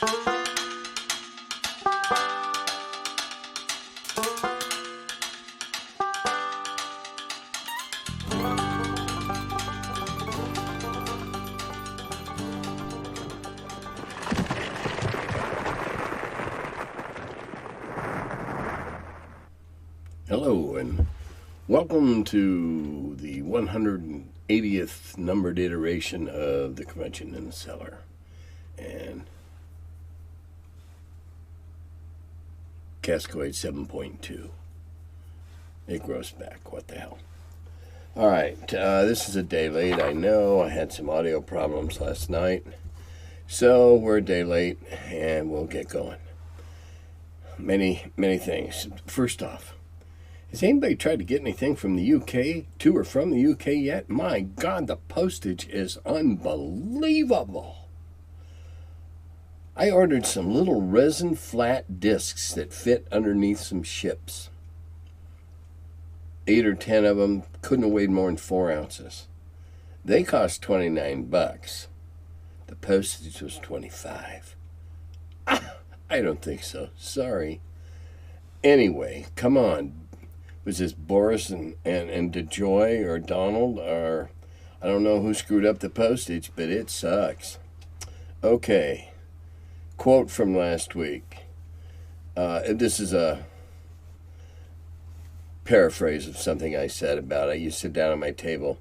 Hello and welcome to the 180th numbered iteration of the Curmudgeon in the Cellar. And Cascade 7.2. It grows back. What the hell? Alright, this is a day late. I know I had some audio problems last night. So we're a day late and we'll get going. Many things. First off, has anybody tried to get anything from the UK, to or from the UK yet? My God, the postage is unbelievable. I ordered some little resin flat discs that fit underneath some ships. 8 or 10 of them, couldn't have weighed more than 4 ounces. They cost $29. The postage was $25. I don't think so. Sorry. Anyway, come on. Was this Boris and DeJoy or Donald, or I don't know who screwed up the postage, but it sucks. Okay, quote from last week. This is a paraphrase of something I said about you sit down at my table.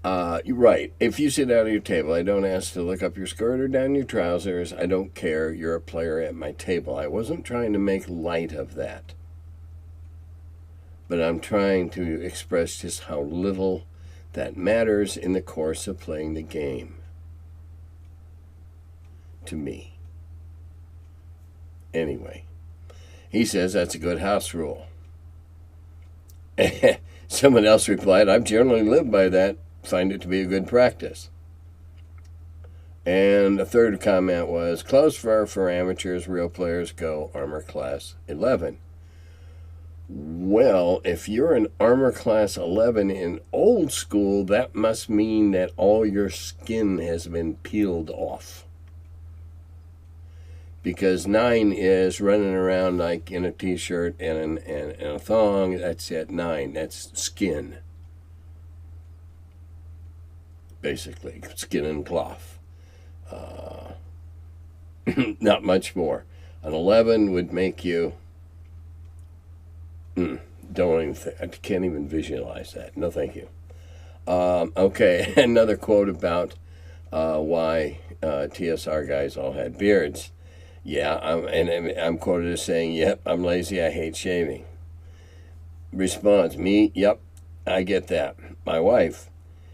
You're right. If you sit down at your table, I don't ask to look up your skirt or down your trousers. I don't care. You're a player at my table. I wasn't trying to make light of that. But I'm trying to express just how little that matters in the course of playing the game. To me. Anyway, he says that's a good house rule. Someone else replied, I've generally lived by that, find it to be a good practice. And a third comment was, close for amateurs, real players go armor class 11. Well, if you're an armor class 11 in old school, that must mean that all your skin has been peeled off. Because 9 is running around like in a t-shirt and a thong. That's it, 9. That's skin. Basically, skin and cloth. Not much more. An 11 would make you... I can't even visualize that. No, thank you. Okay, another quote about why TSR guys all had beards. Yeah, I'm quoted as saying, yep, I'm lazy, I hate shaving. Response, me, yep, I get that. My wife,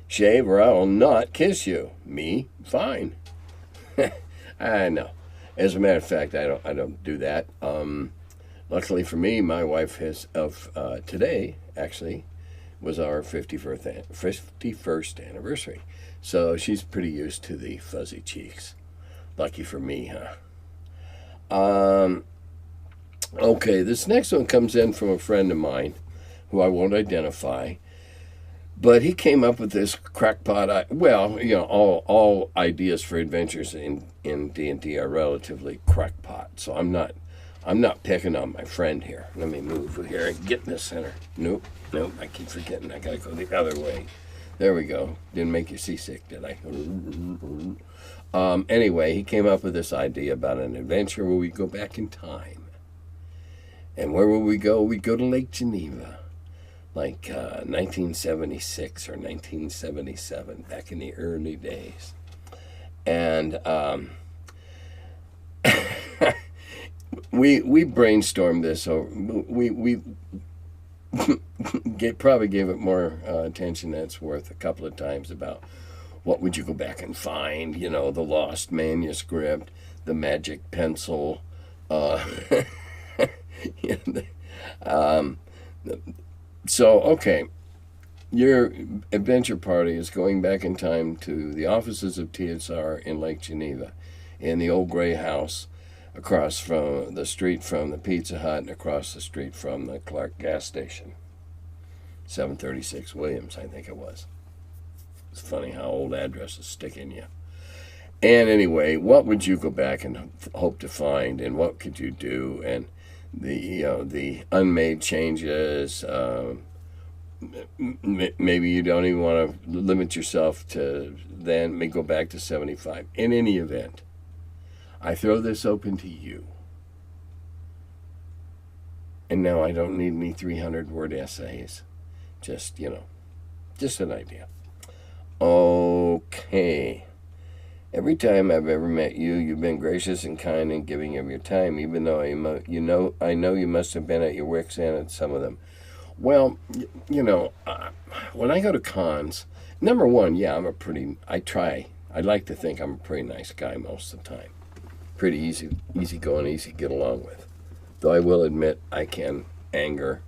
shave or I will not kiss you. Me, fine. I know. As a matter of fact, I don't do that. Luckily for me, my wife today, actually, was our 51st anniversary. So she's pretty used to the fuzzy cheeks. Lucky for me, huh? Okay, this next one comes in from a friend of mine who I won't identify. But he came up with this crackpot, all ideas for adventures in D&D are relatively crackpot. So I'm not picking on my friend here. Let me move here and get in the center. Nope, I keep forgetting. I gotta go the other way. There we go. Didn't make you seasick, did I? Anyway, he came up with this idea about an adventure where we go back in time. And where will we go? We go to Lake Geneva. Like 1976 or 1977, back in the early days. And... We brainstormed this, so we probably gave it more attention than it's worth a couple of times about what would you go back and find, the lost manuscript, the magic pencil, so, okay, your adventure party is going back in time to the offices of TSR in Lake Geneva, in the old gray house, across from the street from the Pizza Hut and across the street from the Clark gas station. 736 Williams, I think it was. It's funny how old addresses stick in you. And anyway, what would you go back and hope to find, and what could you do? And the unmade changes. Maybe you don't even want to limit yourself to then may go back to 75. In any event, I throw this open to you. And now I don't need any 300-word essays. Just, just an idea. Okay. Every time I've ever met you, you've been gracious and kind in giving of your time, even though I know you must have been at your wits' end at some of them. Well, when I go to cons, number one, yeah, I like to think I'm a pretty nice guy most of the time. Pretty easy going, easy to get along with. Though I will admit I can anger,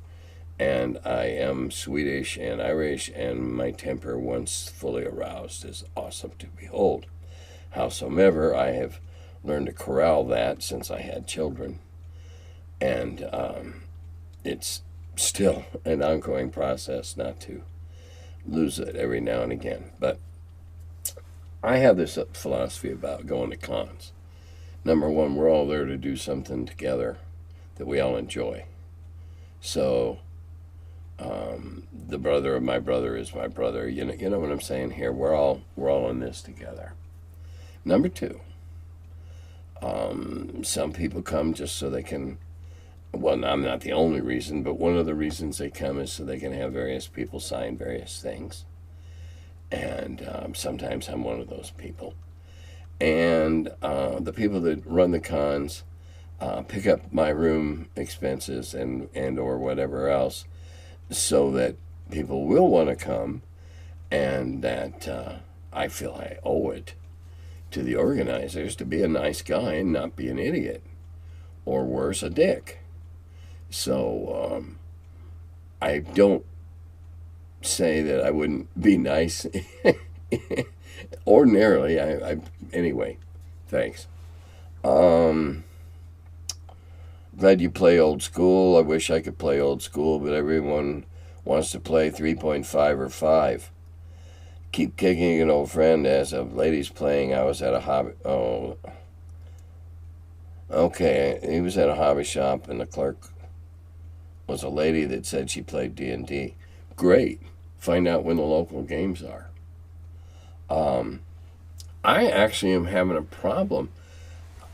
and I am Swedish and Irish, and my temper, once fully aroused, is awesome to behold. Howsoever, I have learned to corral that since I had children, and it's still an ongoing process not to lose it every now and again. But I have this philosophy about going to cons. Number one, we're all there to do something together that we all enjoy. So the brother of my brother is my brother. You know what I'm saying here? We're all in this together. Number two, some people come just so they can, well, I'm not the only reason, but one of the reasons they come is so they can have various people sign various things. And sometimes I'm one of those people. And the people that run the cons pick up my room expenses and or whatever else so that people will want to come, and that I feel I owe it to the organizers to be a nice guy and not be an idiot, or worse, a dick. So I don't say that I wouldn't be nice ordinarily. Anyway, thanks. Glad you play old school. I wish I could play old school, but everyone wants to play 3.5 or 5. Keep kicking an old friend. As of ladies playing, I was at a hobby. Oh, okay. He was at a hobby shop, and the clerk was a lady that said she played D&D. Great. Find out when the local games are. I actually am having a problem.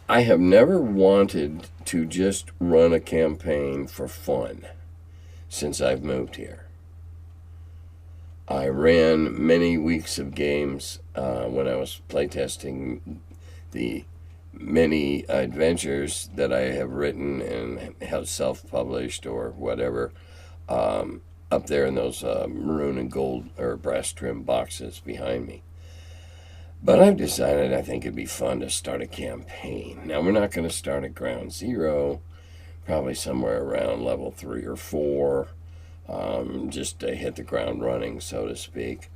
I have never wanted to just run a campaign for fun since I've moved here. I ran many weeks of games when I was playtesting the many adventures that I have written and have self-published or whatever up there in those maroon and gold or brass trim boxes behind me. But I've decided I think it'd be fun to start a campaign. Now, we're not going to start at ground zero, probably somewhere around level 3 or 4, just to hit the ground running, so to speak.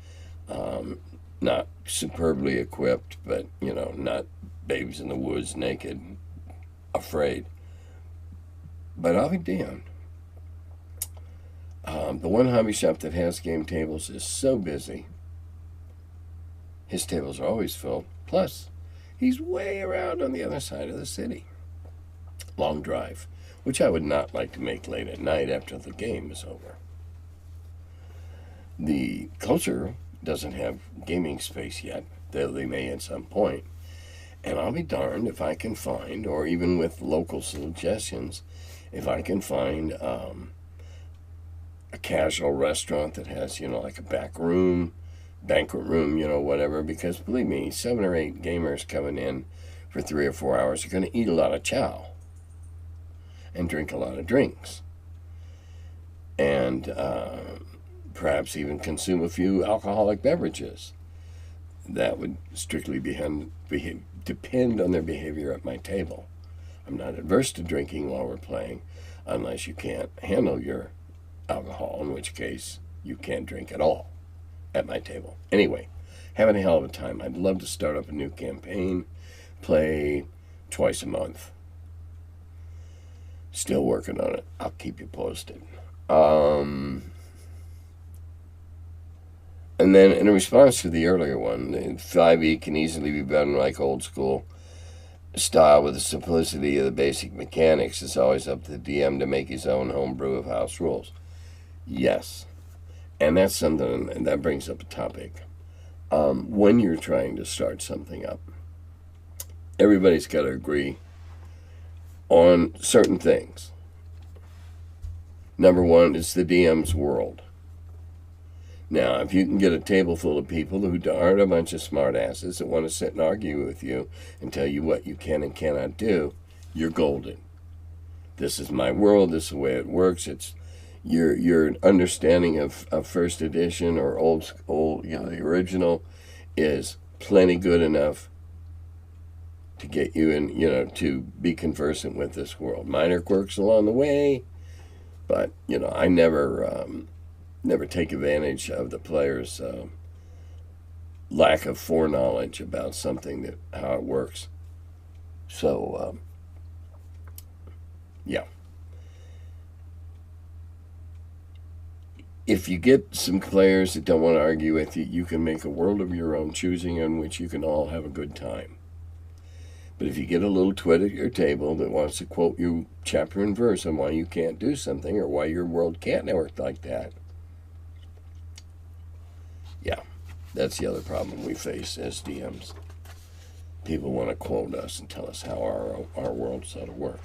Not superbly equipped, but, not babes in the woods naked, afraid. But I'll be damned. The one hobby shop that has game tables is so busy. His tables are always filled. Plus, he's way around on the other side of the city. Long drive, which I would not like to make late at night after the game is over. The culture doesn't have gaming space yet, though they may at some point. And I'll be darned if I can find, or even with local suggestions, if I can find a casual restaurant that has, like a back room, banquet room, whatever, because believe me, 7 or 8 gamers coming in for 3 or 4 hours are going to eat a lot of chow and drink a lot of drinks and perhaps even consume a few alcoholic beverages. That would strictly depend on their behavior at my table. I'm not adverse to drinking while we're playing, unless you can't handle your alcohol, in which case you can't drink at all at my table. Anyway, having a hell of a time. I'd love to start up a new campaign, play twice a month. Still working on it. I'll keep you posted. And then in response to the earlier one, 5e can easily be done like old school style with the simplicity of the basic mechanics. It's always up to the DM to make his own homebrew of house rules. Yes. And that's something, and that brings up a topic. When you're trying to start something up, everybody's got to agree on certain things. Number one, it's the DM's world. Now, if you can get a table full of people who aren't a bunch of smartasses that want to sit and argue with you and tell you what you can and cannot do, you're golden. This is my world. This is the way it works. It's your understanding of first edition or old, the original is plenty good enough to get you in, to be conversant with this world. Minor quirks along the way, but I never take advantage of the player's lack of foreknowledge about something, how it works. So, yeah. If you get some players that don't want to argue with you, you can make a world of your own choosing in which you can all have a good time. But if you get a little twit at your table that wants to quote you chapter and verse on why you can't do something or why your world can't work like that, yeah, that's the other problem we face as DMs. People want to quote us and tell us how our worlds ought to work.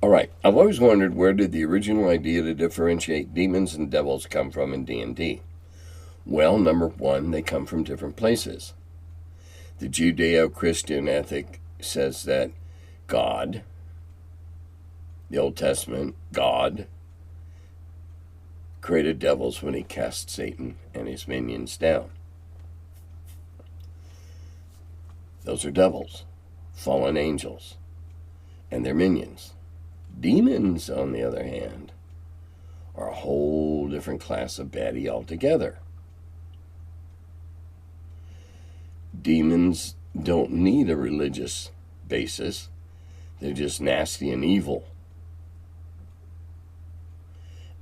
All right, I've always wondered, where did the original idea to differentiate demons and devils come from in D&D? Well, number one, they come from different places. The Judeo-Christian ethic says that God, the Old Testament, God, created devils when he cast Satan and his minions down. Those are devils, fallen angels, and their minions. Demons, on the other hand, are a whole different class of baddie altogether. Demons don't need a religious basis. They're just nasty and evil.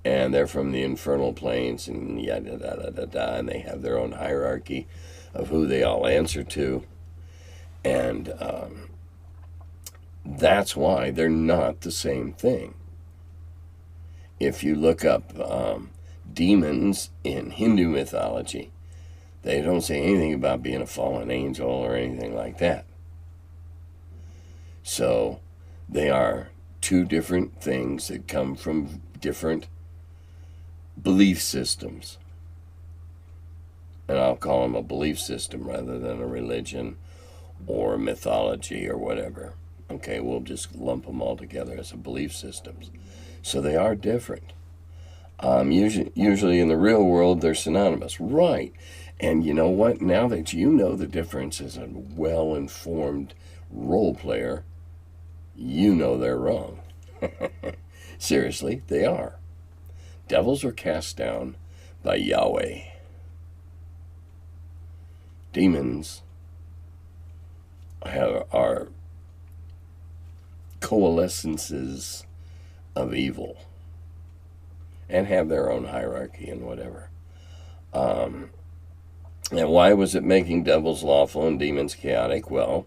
And they're from the infernal planes and yada da da da da, and they have their own hierarchy of who they all answer to. And that's why they're not the same thing. If you look up demons in Hindu mythology, they don't say anything about being a fallen angel or anything like that. So they are two different things that come from different belief systems. And I'll call them a belief system rather than a religion or mythology or whatever. Okay, we'll just lump them all together as a belief systems. So they are different. Usually in the real world, they're synonymous. Right. And you know what? Now that you know the difference as a well-informed role player, you know they're wrong. Seriously, they are. Devils are cast down by Yahweh. Demons are coalescences of evil and have their own hierarchy and whatever. And why was it making devils lawful and demons chaotic? Well,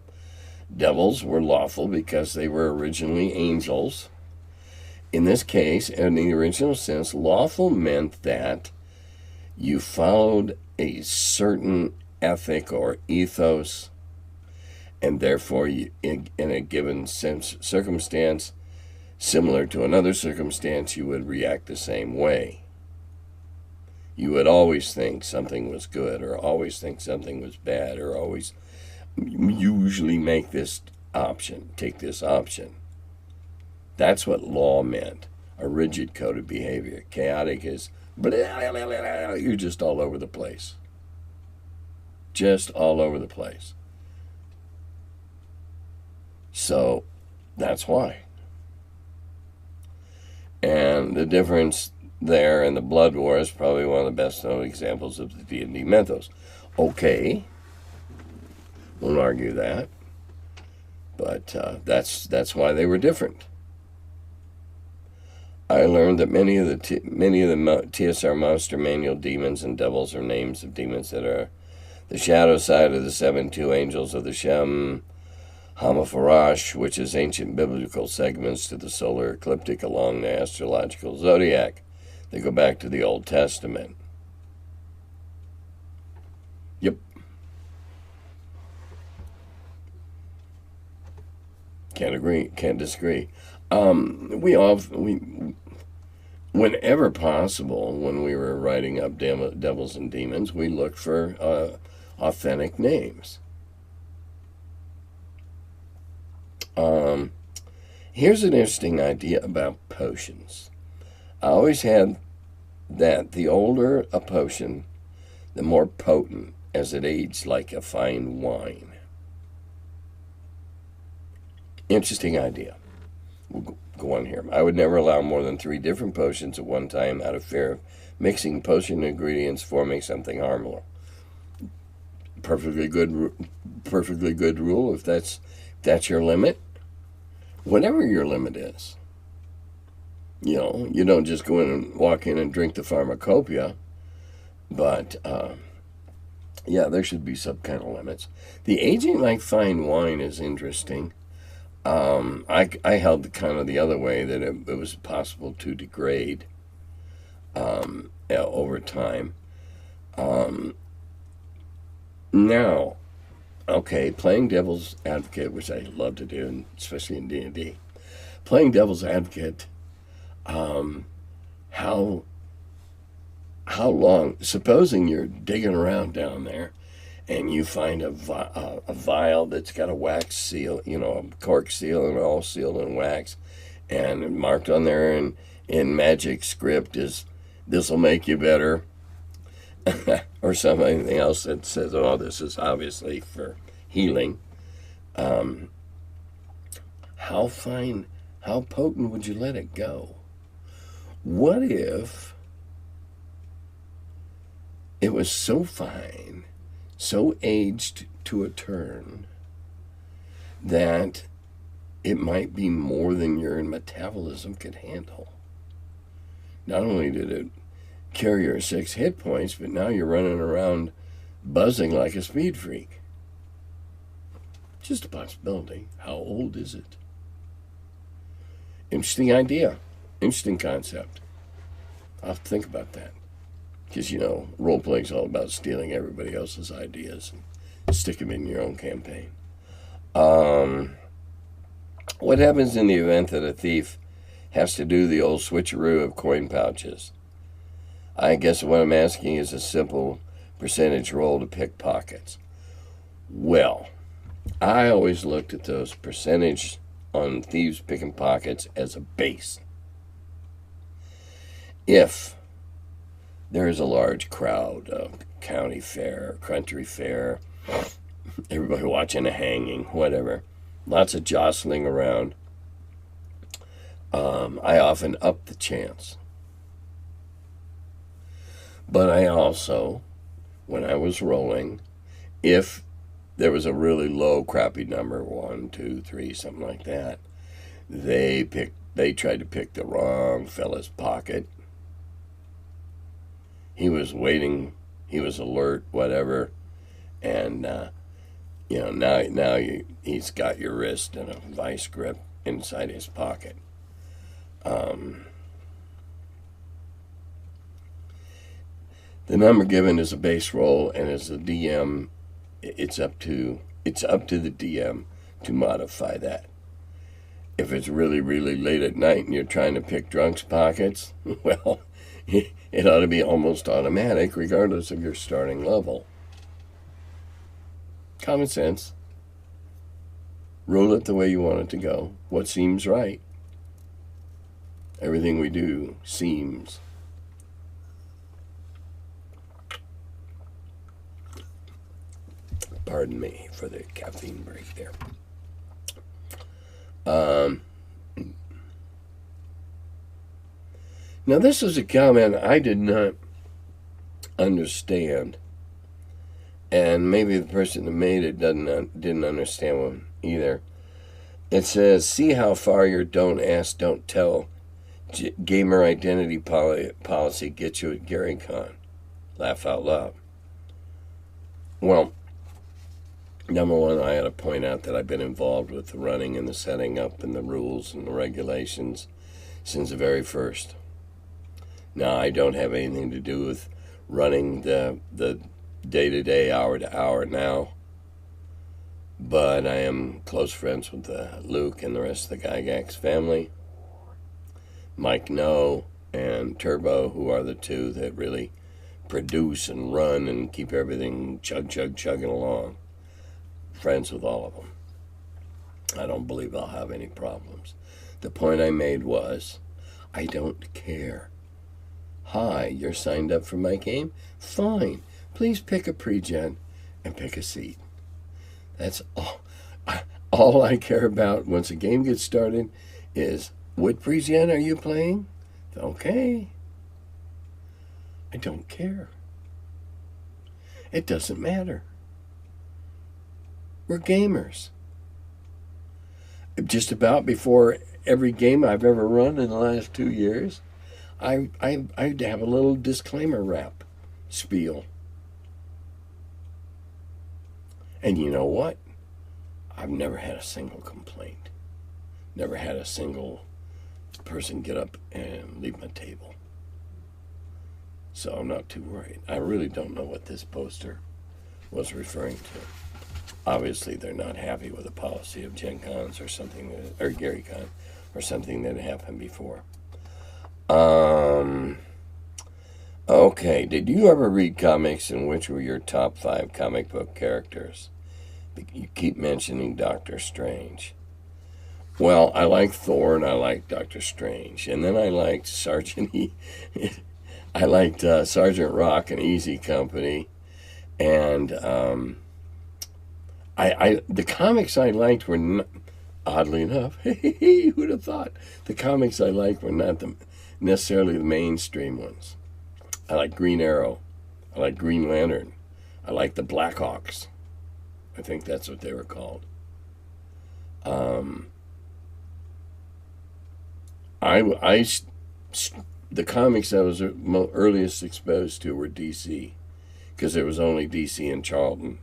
devils were lawful because they were originally angels. In this case, in the original sense, lawful meant that you followed a certain ethic or ethos, and therefore, in a given circumstance, similar to another circumstance, you would react the same way. You would always think something was good, or always think something was bad, or always usually make this option, take this option. That's what law meant, a rigid code of behavior. Chaotic is, you're just all over the place. Just all over the place. So, that's why. And the difference there in the Blood War is probably one of the best known examples of the D&D mythos. Okay, won't argue that, but that's why they were different. I learned that many of the TSR Monster Manual demons and devils are names of demons that are the shadow side of the 7-2 angels of the Shem Hamafarash, which is ancient biblical segments to the solar ecliptic along the astrological zodiac. They go back to the Old Testament. Yep. Can't agree. Can't disagree. Whenever possible, when we were writing up devils and demons, we looked for authentic names. Here's an interesting idea about potions. I always had that the older a potion, the more potent as it aged like a fine wine. Interesting idea. We'll go on here. I would never allow more than 3 different potions at one time out of fear of mixing potion ingredients, forming something harmful. Perfectly good rule if that's your limit. Whatever your limit is. You know, you don't just go in and walk in and drink the pharmacopoeia, but yeah, there should be some kind of limits. The aging like fine wine is interesting. I held kind of the other way, that it was possible to degrade over time. Now, okay, playing devil's advocate, which I love to do, and especially in D&D, playing devil's advocate, how long, supposing you're digging around down there and you find a vial that's got a wax seal, you know, a cork seal, and all sealed in wax, and marked on there in magic script is, "This will make you better," or something else that says, "Oh, this is obviously for healing." How potent would you let it go? What if it was so fine, so aged to a turn, that it might be more than your metabolism could handle? Not only did it carry your 6 hit points, but now you're running around buzzing like a speed freak. Just a possibility. How old is it? Interesting idea. Interesting concept. I'll have to think about that. Because, you know, role-playing's all about stealing everybody else's ideas and stick them in your own campaign. What happens in the event that a thief has to do the old switcheroo of coin pouches? I guess what I'm asking is a simple percentage roll to pick pockets. Well, I always looked at those percentage on thieves picking pockets as a base. If there is a large crowd, a county fair, country fair, everybody watching a hanging, whatever, lots of jostling around, I often up the chance. But I also, when I was rolling, if there was a really low, crappy number, 1, 2, 3, something like that, they tried to pick the wrong fella's pocket. He was waiting, he was alert, whatever, and you know, now he's got your wrist in a vice grip inside his pocket. The number given is a base roll, and as the DM, it's up to the DM to modify that. If it's really, really late at night and you're trying to pick drunks' pockets, well, it ought to be almost automatic, regardless of your starting level. Common sense. Roll it the way you want it to go. What seems right. Everything we do seems. Pardon me for the caffeine break there. Now, this is a comment I did not understand, and maybe the person that made it didn't understand one either. It says, "See how far your don't ask, don't tell gamer identity policy gets you at Gary Con? Laugh out loud. Well, number one, I had to point out that I've been involved with the running and the setting up and the rules and the regulations since the very first. Now, I don't have anything to do with running the day-to-day, hour-to-hour now, but I am close friends with Luke and the rest of the Gygax family. Mike No and Turbo, who are the two that really produce and run and keep everything chugging along. Friends with all of them. I don't believe I'll have any problems. The point I made was, I don't care. Hi, you're signed up for my game? Fine. Please pick a pre-gen and pick a seat. That's all I care about once a game gets started is, what pre-gen are you playing? Okay. I don't care. It doesn't matter. We're gamers. Just about before every game I've ever run in the last 2 years, I have a little disclaimer wrap spiel. And you know what? I've never had a single complaint. Never had a single person get up and leave my table. So I'm not too worried. I really don't know what this poster was referring to. Obviously, they're not happy with the policy of Gen Cons or something, or Gary Con, or something that happened before. Okay, did you ever read comics and which were your top 5 comic book characters? You keep mentioning Doctor Strange. Well, I liked Thor and I liked Doctor Strange. And then I liked Sergeant Rock and Easy Company. And the comics I liked were not, oddly enough, who'd have thought? The comics I liked were not necessarily the mainstream ones. I like Green Arrow. I like Green Lantern. I like the Blackhawks. I think that's what they were called. The comics I was earliest exposed to were DC, because there was only DC in Charlton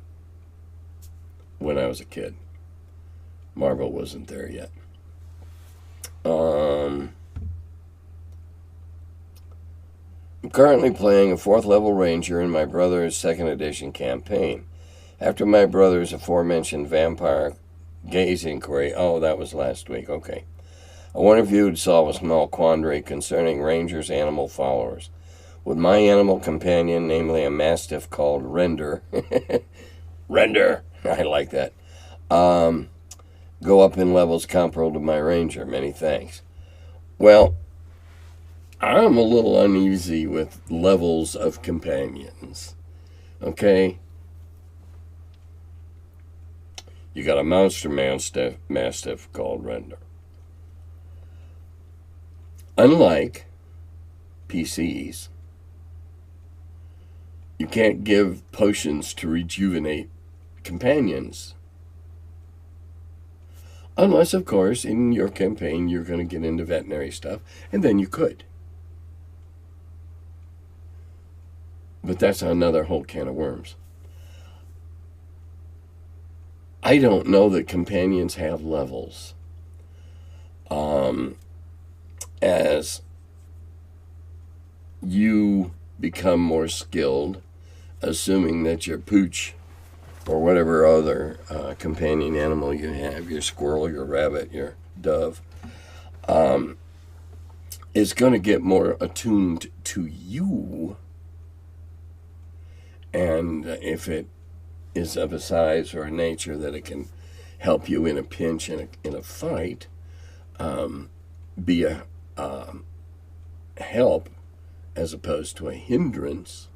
when I was a kid. Marvel wasn't there yet. I'm currently playing a 4th level ranger in my brother's 2nd edition campaign. After my brother's aforementioned vampire gaze inquiry, oh, that was last week, okay. I wonder if you would solve a small quandary concerning rangers' animal followers. Would my animal companion, namely a mastiff called Render, Render, I like that, go up in levels comparable to my ranger? Many thanks. Well, I'm a little uneasy with levels of companions. Okay? You got a monster mastiff called Render. Unlike PCs, you can't give potions to rejuvenate companions. Unless, of course, in your campaign you're going to get into veterinary stuff, and then you could. But that's another whole can of worms. I don't know that companions have levels. As you become more skilled, assuming that your pooch or whatever other companion animal you have, your squirrel, your rabbit, your dove, is going to get more attuned to you. And if it is of a size or a nature that it can help you in a pinch, in a fight, be a help as opposed to a hindrance.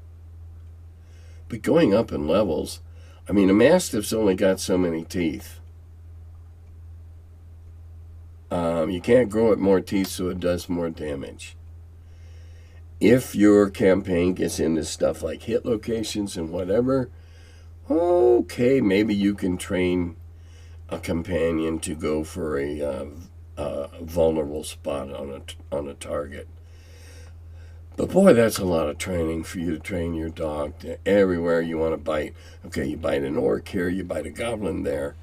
But going up in levels, I mean, a mastiff's only got so many teeth. You can't grow it more teeth so it does more damage. If your campaign gets into stuff like hit locations and whatever, okay, maybe you can train a companion to go for a vulnerable spot on a target. But boy, that's a lot of training for you to train your dog to everywhere you want to bite. Okay, you bite an orc here, you bite a goblin there.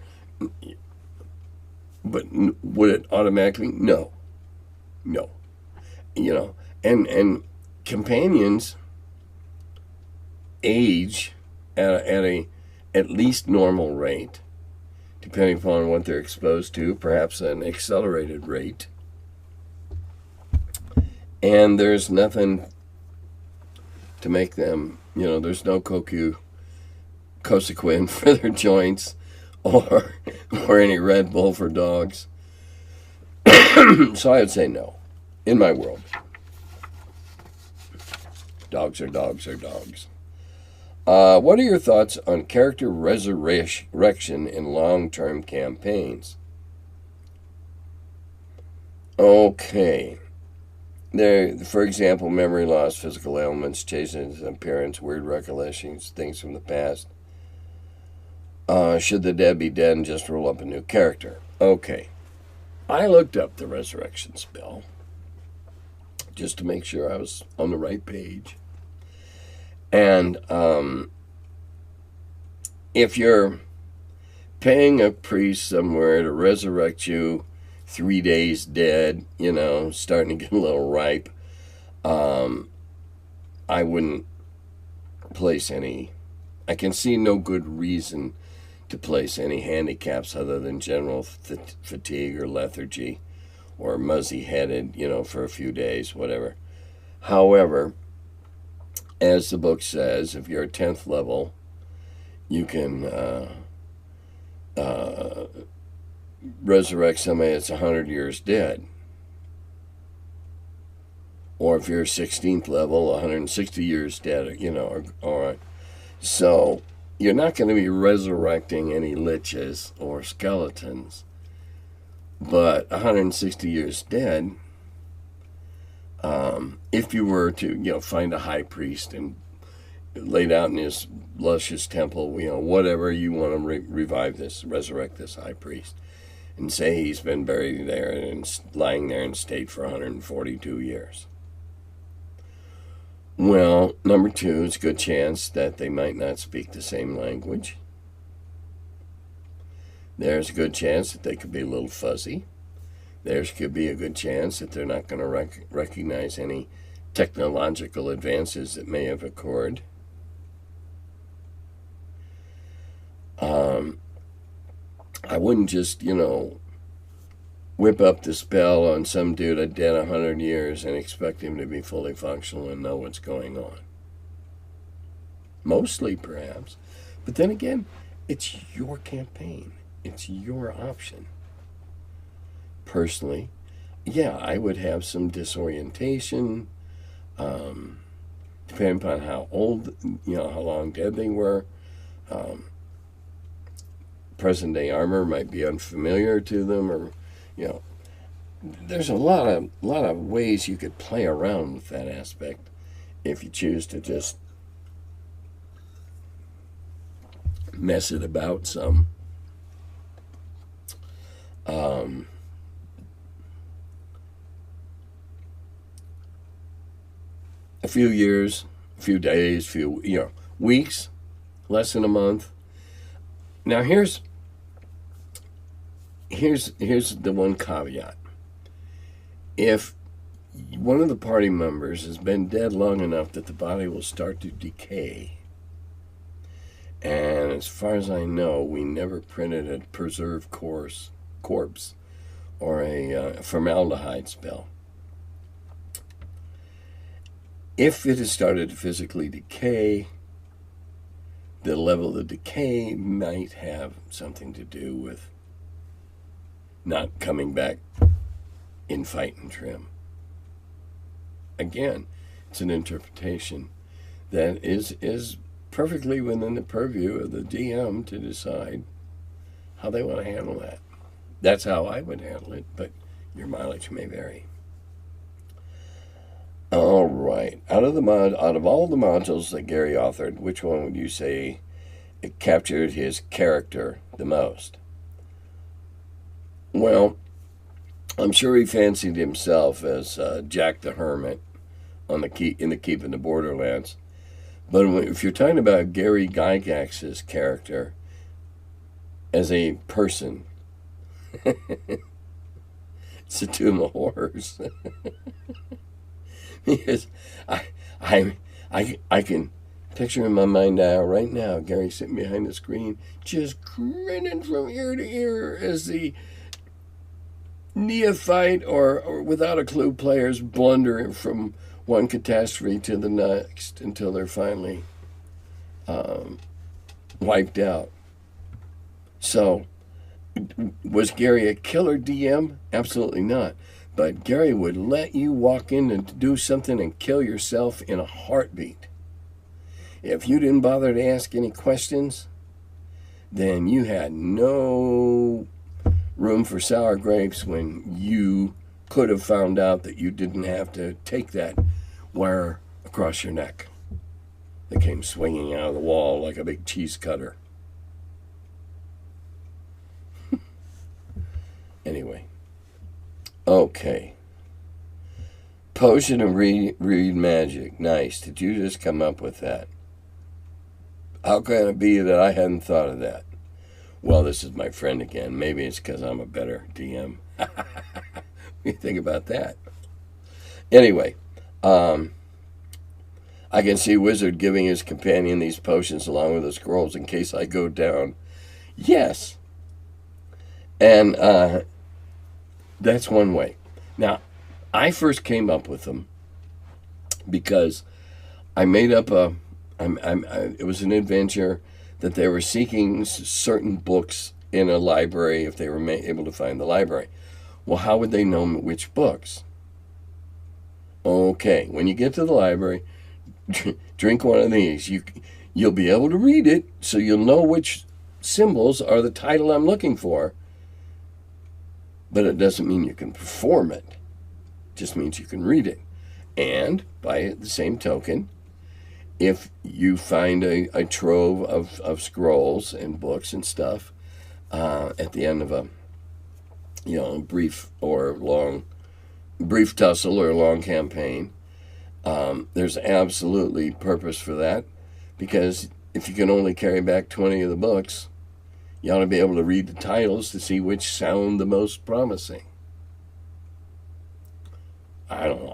But would it automatically? No. No. You know, and companions age at least normal rate, depending upon what they're exposed to, perhaps an accelerated rate. And there's nothing to make them, there's no Cosequin for their joints or any Red Bull for dogs. So I would say no, in my world. Dogs are dogs are dogs. What are your thoughts on character resurrection in long-term campaigns? Okay. There, for example, memory loss, physical ailments, changes in appearance, weird recollections, things from the past. Should the dead be dead and just roll up a new character? Okay. I looked up the resurrection spell just to make sure I was on the right page. And if you're paying a priest somewhere to resurrect you 3 days dead, starting to get a little ripe, I wouldn't place any. I can see no good reason to place any handicaps other than general fatigue or lethargy or muzzy-headed, for a few days, whatever. However, as the book says, if you're a 10th level, you can resurrect somebody that's 100 years dead. Or if you're 16th level, 160 years dead, all right. So you're not going to be resurrecting any liches or skeletons. But 160 years dead, if you were to, find a high priest and laid out in his luscious temple, whatever you want to resurrect this high priest, and say he's been buried there and lying there in state for 142 years. Well, number two, it's a good chance that they might not speak the same language. There's a good chance that they could be a little fuzzy. There could be a good chance that they're not going to recognize any technological advances that may have occurred. I wouldn't just, whip up the spell on some dude dead 100 years and expect him to be fully functional and know what's going on. Mostly, perhaps. But then again, it's your campaign. It's your option. Personally, yeah, I would have some disorientation, depending upon how old, how long dead they were. Present day armor might be unfamiliar to them, or there's a lot of ways you could play around with that aspect if you choose to just mess it about some. A few years, a few days, few weeks, less than a month. Now here's the one caveat. If one of the party members has been dead long enough that the body will start to decay, and as far as I know, we never printed a preserved corpse or a formaldehyde spell. If it has started to physically decay, the level of the decay might have something to do with not coming back in fight and trim. Again, it's an interpretation that is perfectly within the purview of the DM to decide how they want to handle that. That's how I would handle it, but your mileage may vary. All right. Out of all the modules that Gary authored, which one would you say it captured his character the most? Well, I'm sure he fancied himself as Jack the Hermit on the Keep in the Borderlands. But if you're talking about Gary Gygax's character as a person, it's a Tomb of Horrors. Because I can picture in my mind now, right now, Gary sitting behind the screen, just grinning from ear to ear as the neophyte or without a clue players blunder from one catastrophe to the next until they're finally wiped out. So, was Gary a killer DM? Absolutely not. But Gary would let you walk in and do something and kill yourself in a heartbeat. If you didn't bother to ask any questions, then you had no room for sour grapes when you could have found out that you didn't have to take that wire across your neck that came swinging out of the wall like a big cheese cutter. Anyway. Okay. Potion of read magic. Nice. Did you just come up with that? How can it be that I hadn't thought of that? Well, this is my friend again. Maybe it's because I'm a better DM. What do you think about that? Anyway, I can see Wizard giving his companion these potions along with the scrolls in case I go down. Yes. And that's one way. Now, I first came up with them because I made up it was an adventure that they were seeking certain books in a library if they were able to find the library. Well, how would they know which books? Okay, when you get to the library, drink one of these. You'll be able to read it, so you'll know which symbols are the title I'm looking for. But it doesn't mean you can perform it. It just means you can read it. And by the same token, if you find a trove of scrolls and books and stuff at the end of a brief tussle or long campaign, there's absolutely purpose for that, because if you can only carry back 20 of the books, you ought to be able to read the titles to see which sound the most promising. I don't know.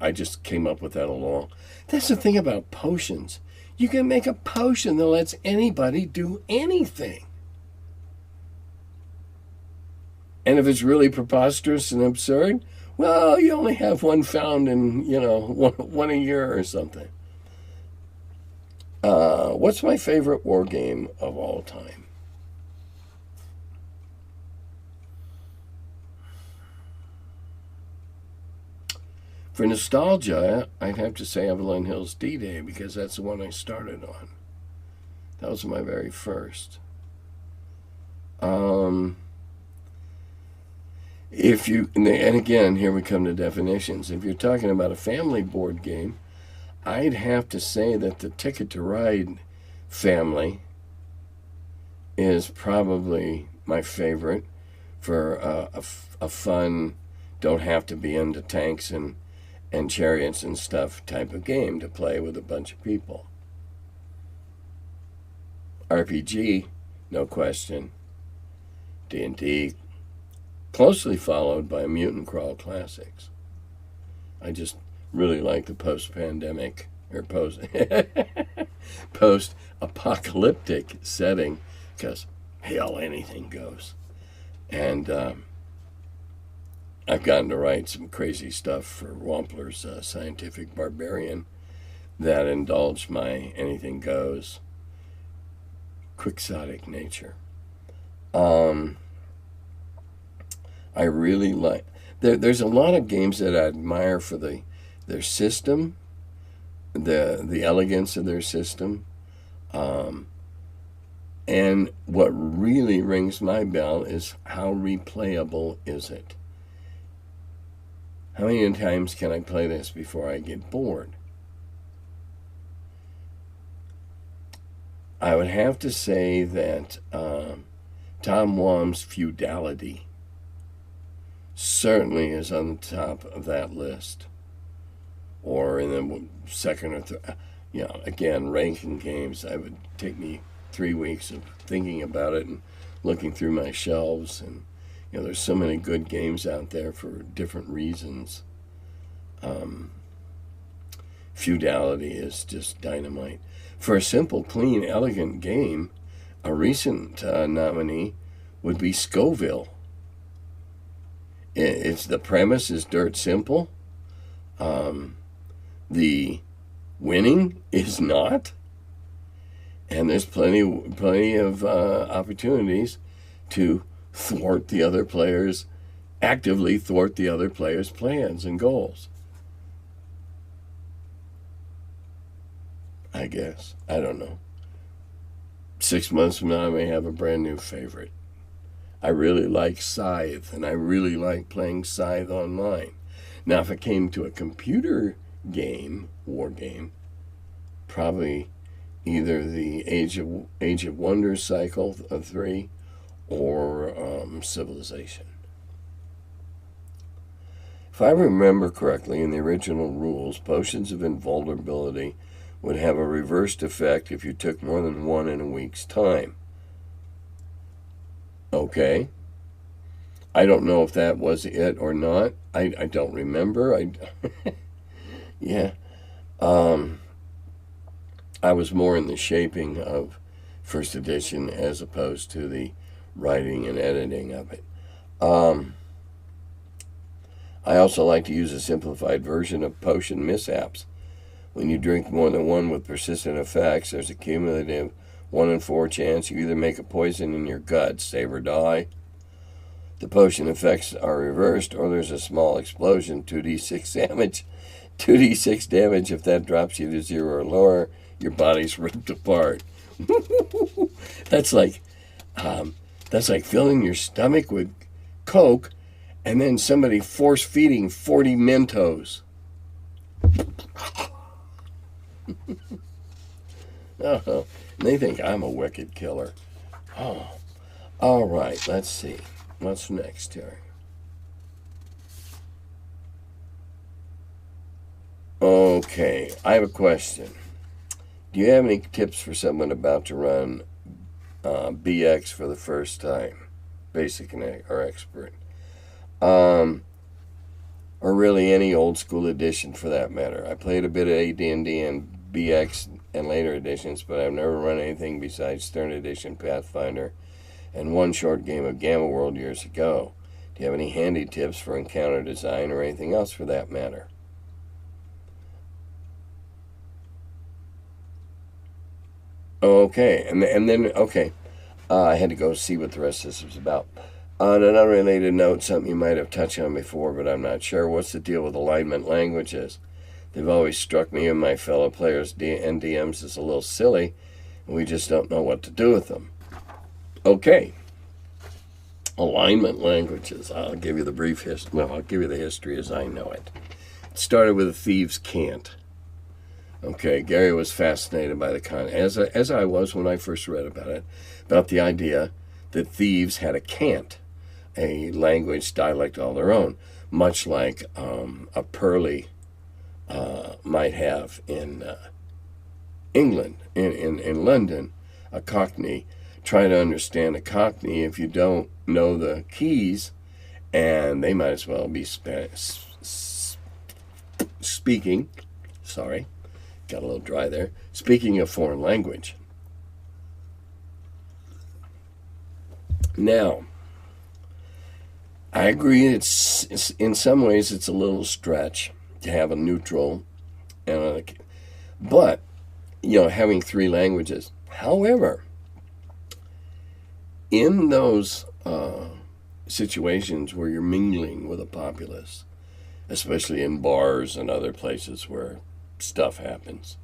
I just came up with that along. That's the thing about potions. You can make a potion that lets anybody do anything. And if it's really preposterous and absurd, well, you only have one found in, one a year or something. What's my favorite war game of all time? For nostalgia, I'd have to say Evelyn Hill's D-Day, because that's the one I started on. That was my very first. And again, here we come to definitions. If you're talking about a family board game, I'd have to say that the Ticket to Ride family is probably my favorite for a fun, don't have to be into tanks and chariots and stuff type of game to play with a bunch of people. RPG, no question. D&D, closely followed by Mutant Crawl Classics. I just really like the post-pandemic or post-apocalyptic setting, because hell, anything goes. And I've gotten to write some crazy stuff for Wampler's Scientific Barbarian that indulged my anything goes quixotic nature. I really like... There's a lot of games that I admire for their system, the elegance of their system, and what really rings my bell is how replayable is it? How many times can I play this before I get bored? I would have to say that Tom Wam's Feudality certainly is on the top of that list, or in the second or third. Again, ranking games, I would take me 3 weeks of thinking about it and looking through my shelves, and there's so many good games out there for different reasons. Feudality is just dynamite. For a simple, clean, elegant game, a recent nominee would be Scoville. The premise is dirt simple. The winning is not, and there's plenty of opportunities to actively thwart the other players' plans and goals. I guess. I don't know. 6 months from now, I may have a brand new favorite. I really like Scythe, and I really like playing Scythe online. Now, if it came to a computer game, war game, probably either the Age of Wonder cycle of 3 or Civilization. If I remember correctly, in the original rules, potions of invulnerability would have a reversed effect if you took more than one in a week's time. Okay. I don't know if that was it or not. I don't remember. Yeah. I was more in the shaping of first edition as opposed to the writing and editing of it. I also like to use a simplified version of potion mishaps. When you drink more than one with persistent effects, there's a cumulative 1 in 4 chance you either make a poison in your gut, save or die. The potion effects are reversed, or there's a small explosion, 2d6 damage. 2d6 damage. If that drops you to 0 or lower, your body's ripped apart. That's like filling your stomach with Coke and then somebody force feeding 40 Mentos. Oh, they think I'm a wicked killer. Oh, all right. Let's see. What's next, Terry? Okay, I have a question. Do you have any tips for someone about to run BX for the first time, basic or expert, or really any old school edition for that matter? I played a bit of AD&D and BX and later editions, but I've never run anything besides Third Edition Pathfinder and one short game of Gamma World years ago. Do you have any handy tips for encounter design or anything else for that matter? Okay, and then I had to go see what the rest of this was about. On an unrelated note, something you might have touched on before, but I'm not sure. What's the deal with alignment languages? They've always struck me and my fellow players and DMs as a little silly, and we just don't know what to do with them. Okay. Alignment languages. I'll give you the brief history. Well, I'll give you the history as I know it. It started with a thieves' cant. Okay, Gary was fascinated by the as I was when I first read about it, about the idea that thieves had a cant, a language dialect all their own, much like a Purley might have in England, in London, a Cockney. Try to understand a Cockney if you don't know the keys, and they might as well be speaking. Sorry, got a little dry there. Speaking a foreign language. Now, I agree. It's in some ways it's a little stretch to have a neutral, but having 3 languages. However, in those situations where you're mingling with a populace, especially in bars and other places where stuff happens,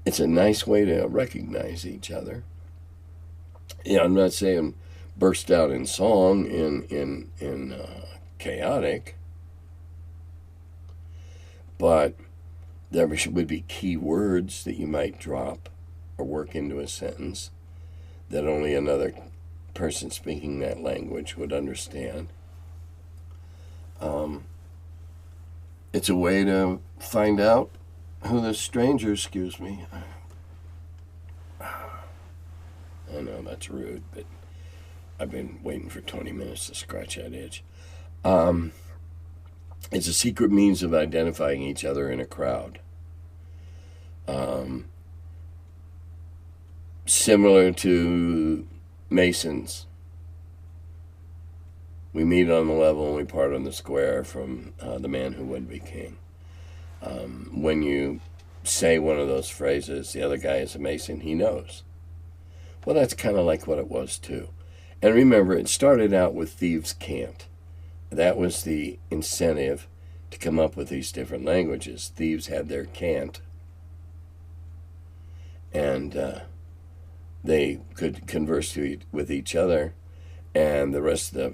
it's a nice way to recognize each other. I'm not saying burst out in song in chaotic, but there would be key words that you might drop or work into a sentence that only another person speaking that language would understand. It's a way to find out who the stranger, excuse me. I know that's rude, but I've been waiting for 20 minutes to scratch that itch. It's a secret means of identifying each other in a crowd. Similar to Masons. We meet on the level and we part on the square from The Man Who Would Be King. When you say one of those phrases, the other guy is a Mason, he knows. Well, that's kind of like what it was too. And remember, it started out with thieves' cant. That was the incentive to come up with these different languages. Thieves had their cant. And they could converse with each other, and the rest of the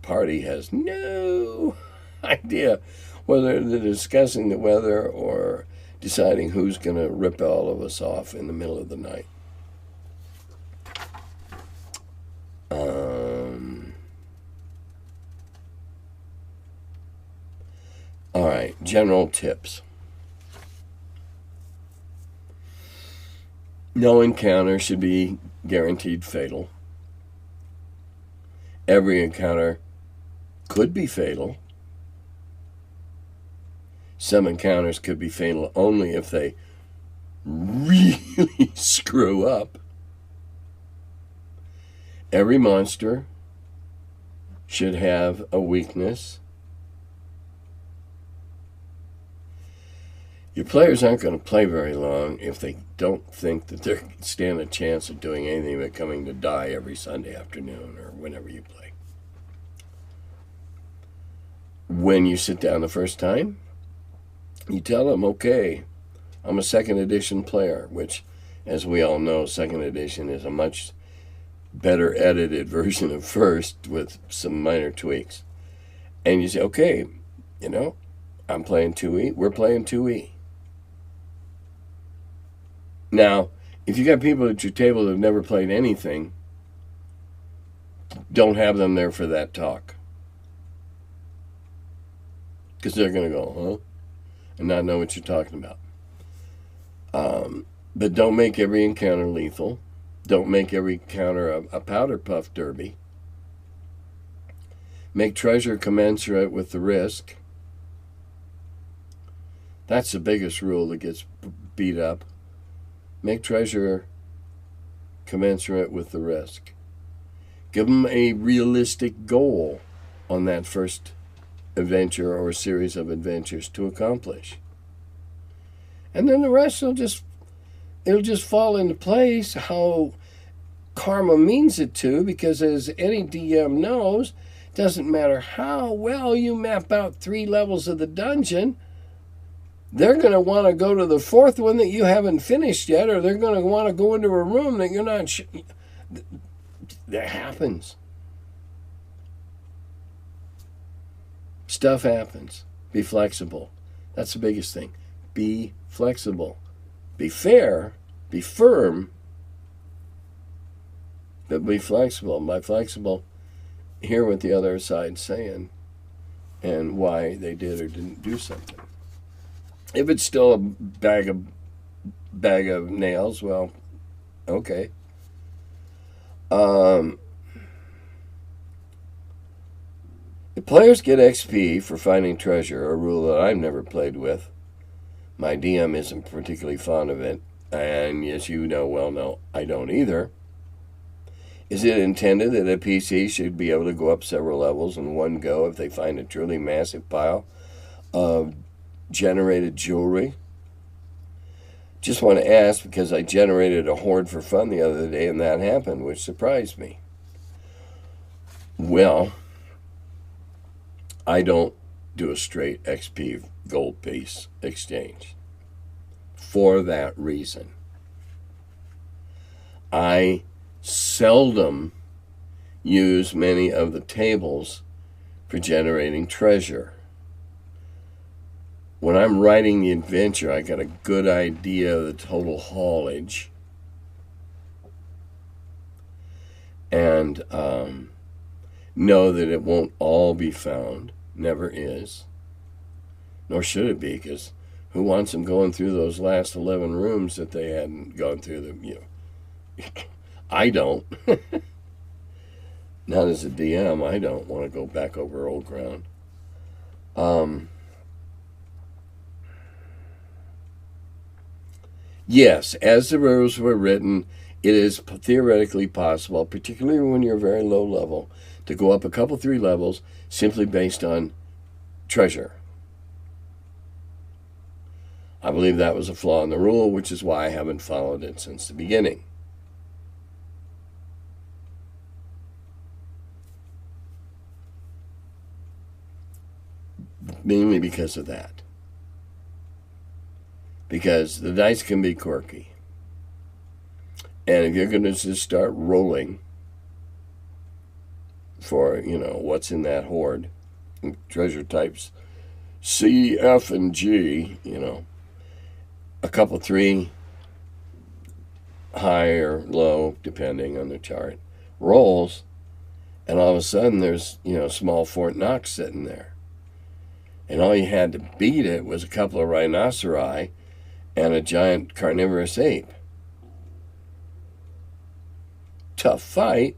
party has no idea whether they're discussing the weather or deciding who's going to rip all of us off in the middle of the night. All right, general tips. No encounter should be guaranteed fatal. Every encounter could be fatal. Some encounters could be fatal only if they really screw up. Every monster should have a weakness. Your players aren't going to play very long if they don't think that they stand a chance of doing anything but coming to die every Sunday afternoon or whenever you play. When you sit down the first time, you tell them, okay, I'm a second edition player, which, as we all know, second edition is a much better edited version of first with some minor tweaks. And you say, okay, I'm playing 2E, we're playing 2E. Now, if you got people at your table that have never played anything, don't have them there for that talk. Because they're going to go, huh? And not know what you're talking about. But don't make every encounter lethal. Don't make every encounter a powder puff derby. Make treasure commensurate with the risk. That's the biggest rule that gets beat up. Make treasure commensurate with the risk. Give them a realistic goal on that first adventure or series of adventures to accomplish. And then the rest it'll just fall into place how karma means it to, because as any DM knows, it doesn't matter how well you map out 3 levels of the dungeon, they're going to want to go to the 4th one that you haven't finished yet, or they're going to want to go into a room that you're not that happens. Stuff happens. Be flexible. That's the biggest thing. Be flexible. Be fair. Be firm. But be flexible. By flexible, hear what the other side's saying and why they did or didn't do something. If it's still a bag of nails, well, okay. If players get XP for finding treasure, a rule that I've never played with, my DM isn't particularly fond of it, and as you know well, no, I don't either. Is it intended that a PC should be able to go up several levels in one go if they find a truly massive pile of generated jewelry? Just want to ask because I generated a hoard for fun the other day and that happened, which surprised me. Well, I don't do a straight XP gold piece exchange for that reason. I seldom use many of the tables for generating treasure. When I'm writing the adventure, I got a good idea of the total haulage. and know that it won't all be found. Never is. Nor should it be, because who wants them going through those last 11 rooms that they hadn't gone through them? I don't. Not as a DM, I don't want to go back over old ground. Yes, as the rules were written, it is theoretically possible, particularly when you're very low level, to go up a couple, 3 levels simply based on treasure. I believe that was a flaw in the rule, which is why I haven't followed it since the beginning. Mainly because of that. Because the dice can be quirky. And if you're going to just start rolling for, what's in that hoard, treasure types C, F, and G, a couple 3, high or low, depending on the chart, rolls, and all of a sudden there's, small Fort Knox sitting there. And all you had to beat it was a couple of rhinoceri and a giant carnivorous ape. Tough fight,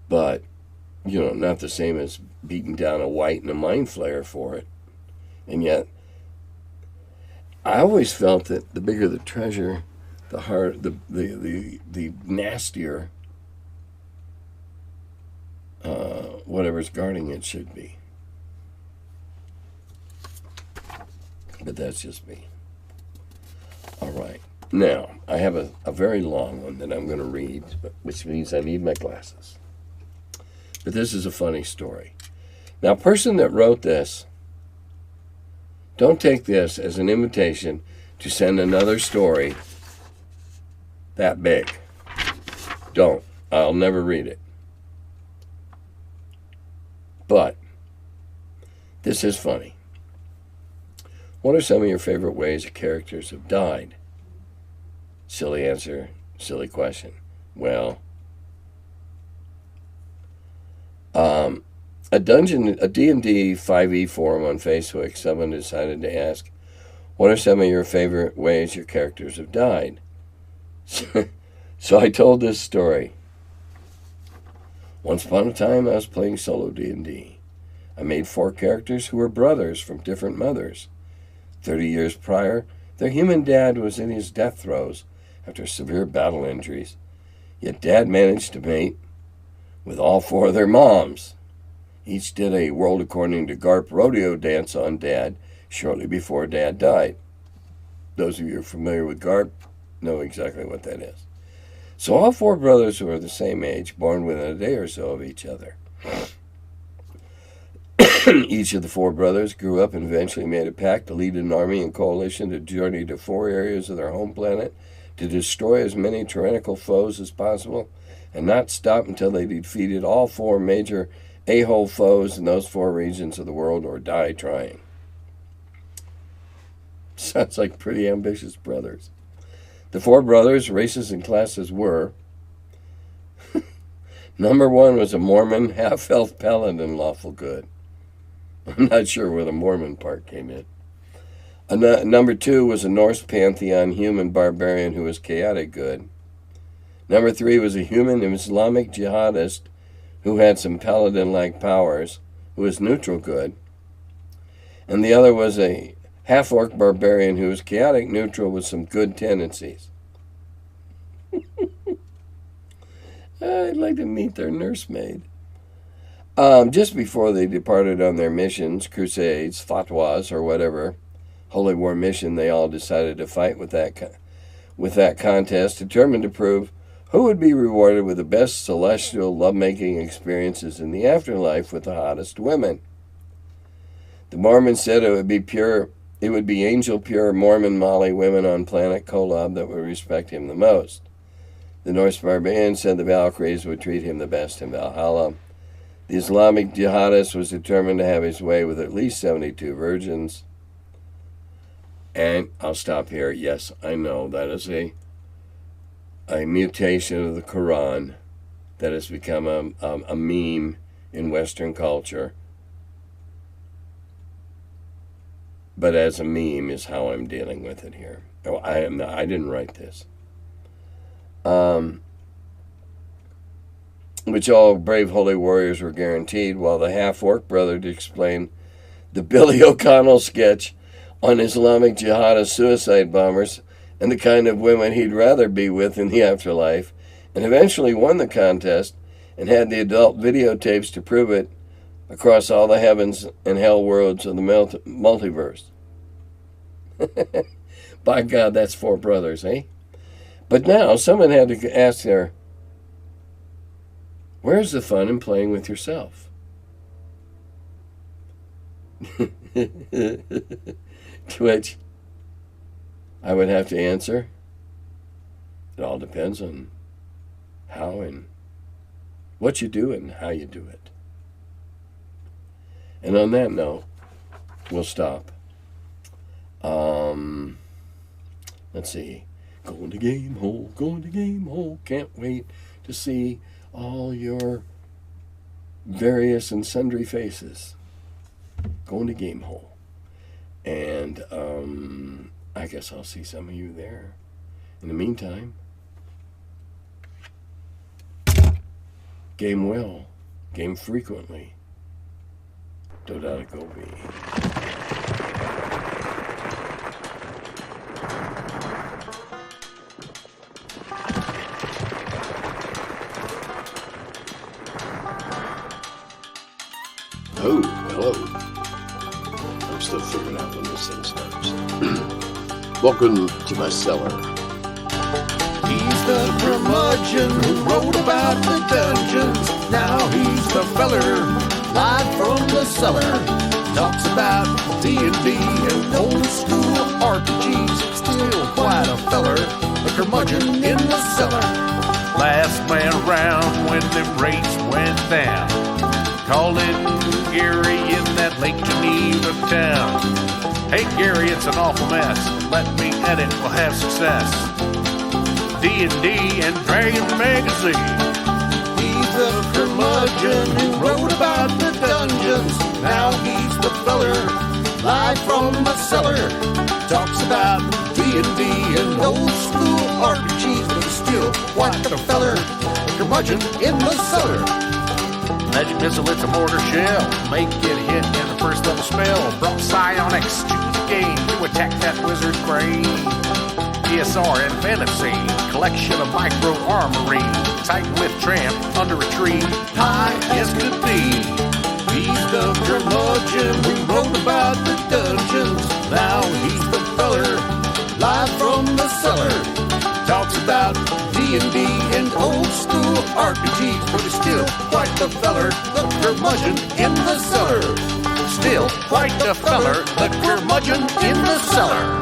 but, not the same as beating down a white and a mind flayer for it. And yet, I always felt that the bigger the treasure, the harder, the nastier whatever's guarding it should be. But that's just me. All right. Now, I have a very long one that I'm going to read, which means I need my glasses. But this is a funny story. Now, person that wrote this, don't take this as an invitation to send another story that big. Don't. I'll never read it. But this is funny. What are some of your favorite ways that characters have died? Silly answer, silly question. Well, a D&D 5e forum on Facebook, someone decided to ask, what are some of your favorite ways your characters have died? So I told this story. Once upon a time, I was playing solo D&D. I made 4 characters who were brothers from different mothers. 30 years prior, their human dad was in his death throes after severe battle injuries. Yet Dad managed to mate with all 4 of their moms. Each did a World According to Garp rodeo dance on Dad shortly before Dad died. Those of you who are familiar with Garp know exactly what that is. So all 4 brothers were the same age, born within a day or so of each other. Each of the 4 brothers grew up and eventually made a pact to lead an army and coalition to journey to 4 areas of their home planet to destroy as many tyrannical foes as possible and not stop until they defeated all 4 major a-hole foes in those 4 regions of the world or die trying. Sounds like pretty ambitious brothers. The 4 brothers, races, and classes were number 1 was a Mormon, half-elf paladin, lawful good. I'm not sure where the Mormon part came in. Number 2 was a Norse pantheon human barbarian who was chaotic good. Number 3 was a human Islamic jihadist who had some paladin-like powers, who was neutral good. And the other was a half-orc barbarian who was chaotic neutral with some good tendencies. I'd like to meet their nursemaid. Just before they departed on their missions, crusades, fatwas, or whatever holy war mission they all decided to fight with that contest, determined to prove who would be rewarded with the best celestial lovemaking experiences in the afterlife with the hottest women. The Mormon said it would be angel pure Mormon Molly women on planet Kolob that would respect him the most. The Norse barbarian said the Valkyries would treat him the best in Valhalla. The Islamic jihadist was determined to have his way with at least 72 virgins. And I'll stop here. Yes, I know that is a mutation of the Quran that has become a meme in Western culture. But as a meme is how I'm dealing with it here. Oh, I didn't write this. Which all brave holy warriors were guaranteed, while the half-orc brother to explain the Billy O'Connell sketch on Islamic jihadist suicide bombers and the kind of women he'd rather be with in the afterlife, and eventually won the contest and had the adult videotapes to prove it across all the heavens and hell worlds of the multiverse. By God, that's four brothers, eh? But now someone had to ask her, where's the fun in playing with yourself? To which I would have to answer, it all depends on how and what you do and how you do it. And on that note, we'll stop. Let's see. Going to game hole, going to game hole. Can't wait to see all your various and sundry faces. Going to game hole. And I guess I'll see some of you there. In the meantime, game well, game frequently. Dodata Gobi. Oh, hello. I'm still figuring out when this thing starts. Welcome to my cellar. He's the curmudgeon who wrote about the dungeons. Now he's the feller, live from the cellar. Talks about D&D and old school RPGs. Still quite a feller, the curmudgeon in the cellar. Last man around when them rates went down. Calling Gary in that Lake Geneva town. Hey Gary, it's an awful mess. Let me edit, we'll have success. D&D and Dragon Magazine. He's the curmudgeon who wrote about the dungeons. Now he's the feller, live from the cellar. Talks about D&D and old school RPGs, but he's still quite the feller, the curmudgeon in the cellar. Magic missile, it's a mortar shell. Make it hit in the first level spell. Brought psionics to the game to attack that wizard's brain. PSR and fantasy, collection of micro armory. Titan with tramp under a tree, high as could be. He's the curmudgeon who wrote about the dungeons. Now he's the feller, live from the cellar. Talks about D&D and old school RPGs, but he's still quite the feller, the curmudgeon in the cellar. Still quite the feller, the curmudgeon in the cellar.